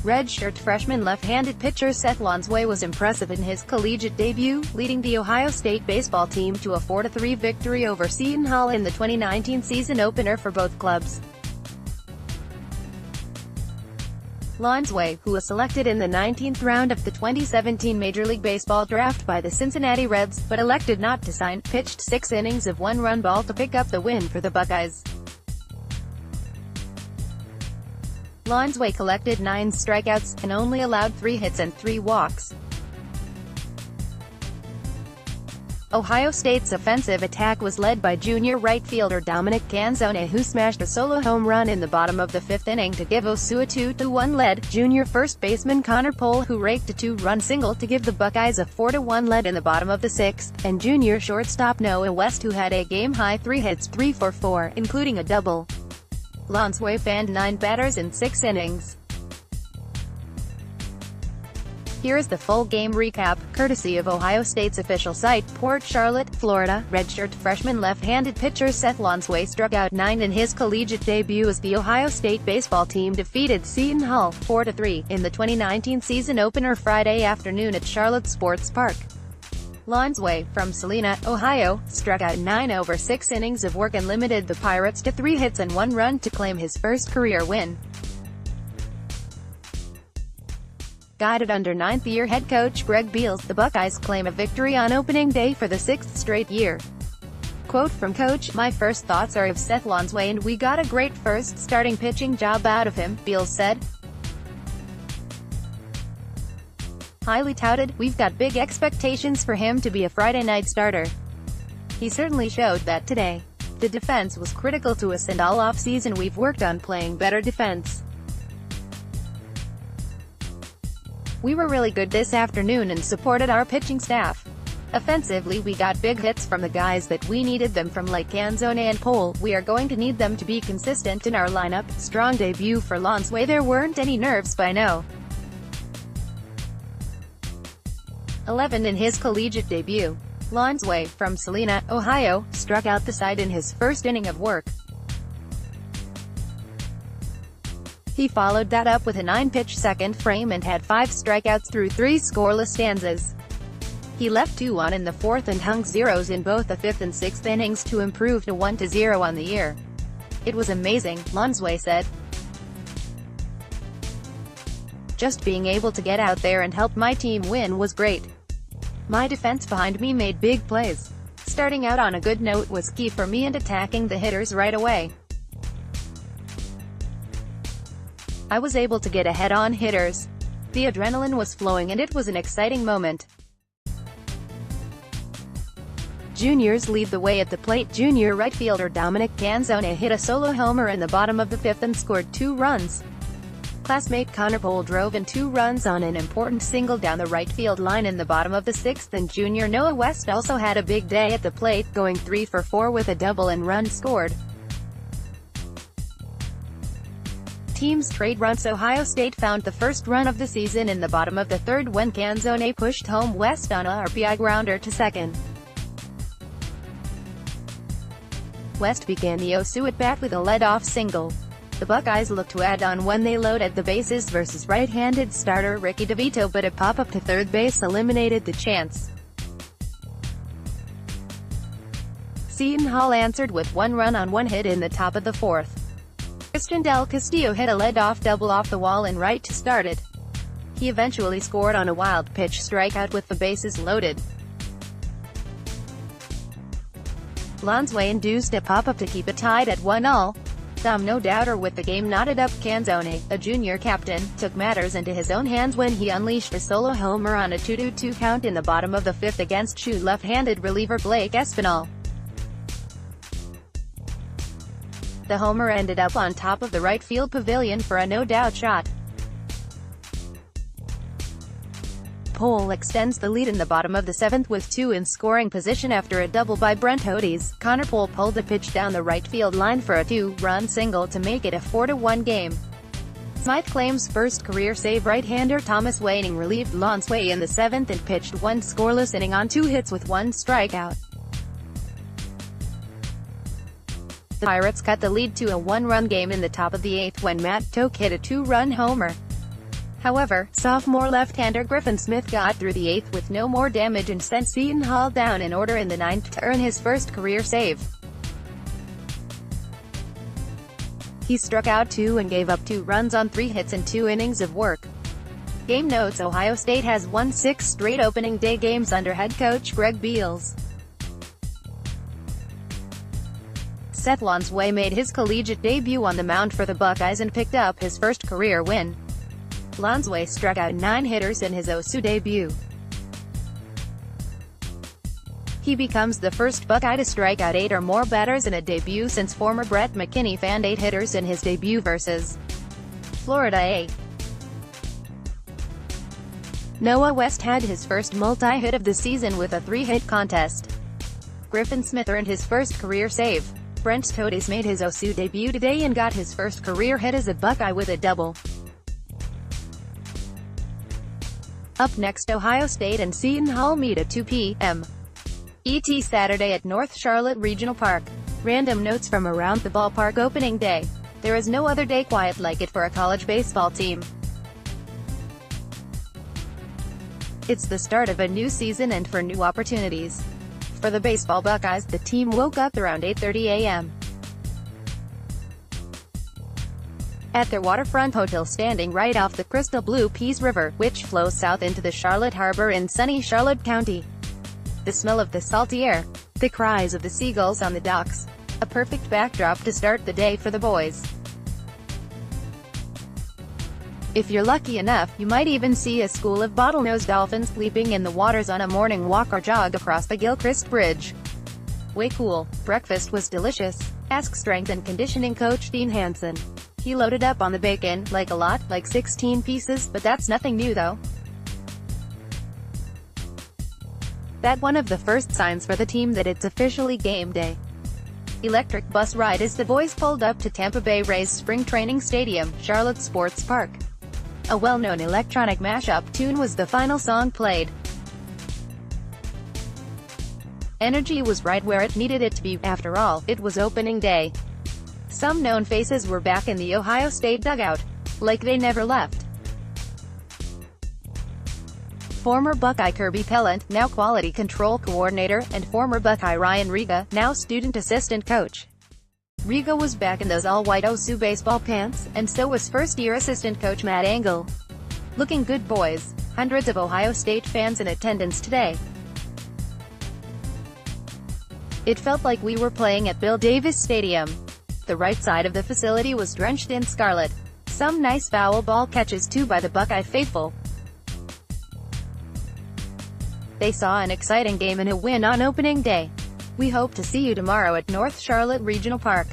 Redshirt freshman left-handed pitcher Seth Lonsway was impressive in his collegiate debut, leading the Ohio State baseball team to a 4-3 victory over Seton Hall in the 2019 season opener for both clubs. Lonsway, who was selected in the 19th round of the 2017 Major League Baseball draft by the Cincinnati Reds, but elected not to sign, pitched 6 innings of one-run ball to pick up the win for the Buckeyes. Lonsway collected 9 strikeouts, and only allowed 3 hits and 3 walks. Ohio State's offensive attack was led by junior right fielder Dominic Canzone, who smashed a solo home run in the bottom of the 5th inning to give OSU a 2-1 lead, junior first baseman Connor Pohl, who raked a 2-run single to give the Buckeyes a 4-1 lead in the bottom of the 6th, and junior shortstop Noah West, who had a game-high 3 hits, 3 for 4, including a double. Lonsway fanned 9 batters in 6 innings. Here is the full game recap, courtesy of Ohio State's official site, Port Charlotte, Florida. Redshirt freshman left-handed pitcher Seth Lonsway struck out 9 in his collegiate debut as the Ohio State baseball team defeated Seton Hall 4-3 in the 2019 season opener Friday afternoon at Charlotte Sports Park. Lonsway, from Salina, Ohio, struck out 9 over 6 innings of work and limited the Pirates to 3 hits and 1 run to claim his first career win. Guided under ninth-year head coach Greg Beals, the Buckeyes claim a victory on opening day for the 6th straight year. Quote from Coach, "My first thoughts are of Seth Lonsway, and we got a great first starting pitching job out of him," Beals said. "Highly touted, we've got big expectations for him to be a Friday night starter. He certainly showed that today. The defense was critical to us, and all off-season we've worked on playing better defense. We were really good this afternoon and supported our pitching staff. Offensively, we got big hits from the guys that we needed them from, like Canzone and Pohl. We are going to need them to be consistent in our lineup." Strong debut for Lonsway. There weren't any nerves by no. 11 in his collegiate debut. Lonsway, from Salina, Ohio, struck out the side in his first inning of work. He followed that up with a 9-pitch second frame and had 5 strikeouts through 3 scoreless stanzas. He left 2 on in the 4th and hung zeros in both the 5th and 6th innings to improve to 1-0 on the year. "It was amazing," Lonsway said. "Just being able to get out there and help my team win was great. My defense behind me made big plays. Starting out on a good note was key for me and attacking the hitters right away. I was able to get ahead on hitters. The adrenaline was flowing and it was an exciting moment." Juniors lead the way at the plate. Junior right fielder Dominic Canzone hit a solo homer in the bottom of the 5th and scored 2 runs. Classmate Connor Pohl drove in 2 runs on an important single down the right field line in the bottom of the 6th, and junior Noah West also had a big day at the plate, going 3 for 4 with a double and run scored. Teams trade runs. Ohio State found the first run of the season in the bottom of the 3rd when Canzone pushed home West on a RBI grounder to second. West began the OSU at-bat with a lead-off single. The Buckeyes looked to add on when they loaded the bases versus right-handed starter Ricky DeVito, but a pop-up to third base eliminated the chance. Seton Hall answered with 1 run on 1 hit in the top of the 4th. Christian Del Castillo hit a lead-off double off the wall in right to start it. He eventually scored on a wild pitch strikeout with the bases loaded. Lonsway induced a pop-up to keep it tied at 1-1. Some no doubter with the game knotted up. Canzone, a junior captain, took matters into his own hands when he unleashed a solo homer on a 2-2 count in the bottom of the 5th against Shoe left-handed reliever Blake Espinal. The homer ended up on top of the right field pavilion for a no-doubt shot. Pohl extends the lead in the bottom of the 7th with 2 in scoring position after a double by Brent Hodes. Connor Pohl pulled a pitch down the right field line for a 2-run single to make it a 4-1 game. Smythe claims first career save. Right-hander Thomas Waning relieved Lonsway in the 7th and pitched 1 scoreless inning on 2 hits with 1 strikeout. The Pirates cut the lead to a 1-run game in the top of the 8th when Matt Toke hit a 2-run homer. However, sophomore left-hander Griffin Smith got through the 8th with no more damage and sent Seton Hall down in order in the 9th to earn his first career save. He struck out 2 and gave up 2 runs on 3 hits in 2 innings of work. Game notes: Ohio State has won 6 straight opening day games under head coach Greg Beals. Seth Lonsway made his collegiate debut on the mound for the Buckeyes and picked up his first career win. Lonsway struck out 9 hitters in his OSU debut. He becomes the first Buckeye to strike out 8 or more batters in a debut since former Brett McKinney fanned 8 hitters in his debut versus Florida A. Noah West had his first multi-hit of the season with a 3-hit contest. Griffin Smith earned his first career save. Brent Todes made his OSU debut today and got his first career hit as a Buckeye with a double. Up next, Ohio State and Seton Hall meet at 2 p.m. ET Saturday at North Charlotte Regional Park. Random notes from around the ballpark opening day. There is no other day quite like it for a college baseball team. It's the start of a new season and for new opportunities. For the baseball Buckeyes, the team woke up around 8:30 a.m. at their waterfront hotel standing right off the crystal blue Peace River, which flows south into the Charlotte Harbor in sunny Charlotte County. The smell of the salty air, the cries of the seagulls on the docks. A perfect backdrop to start the day for the boys. If you're lucky enough, you might even see a school of bottlenose dolphins leaping in the waters on a morning walk or jog across the Gilchrist Bridge. Way cool. Breakfast was delicious. Ask strength and conditioning coach Dean Hansen. He loaded up on the bacon, like a lot, like 16 pieces, but that's nothing new though. That's one of the first signs for the team that it's officially game day. Electric bus ride as the boys pulled up to Tampa Bay Rays Spring Training Stadium, Charlotte Sports Park. A well-known electronic mashup tune was the final song played. Energy was right where it needed it to be. After all, it was opening day. Some known faces were back in the Ohio State dugout, like they never left. Former Buckeye Kirby Pellant, now quality control coordinator, and former Buckeye Ryan Riga, now student assistant coach. Riga was back in those all-white OSU baseball pants, and so was first-year assistant coach Matt Engel. Looking good, boys. Hundreds of Ohio State fans in attendance today. It felt like we were playing at Bill Davis Stadium. The right side of the facility was drenched in scarlet. Some nice foul ball catches too by the Buckeye faithful. They saw an exciting game and a win on opening day. We hope to see you tomorrow at North Charlotte Regional Park.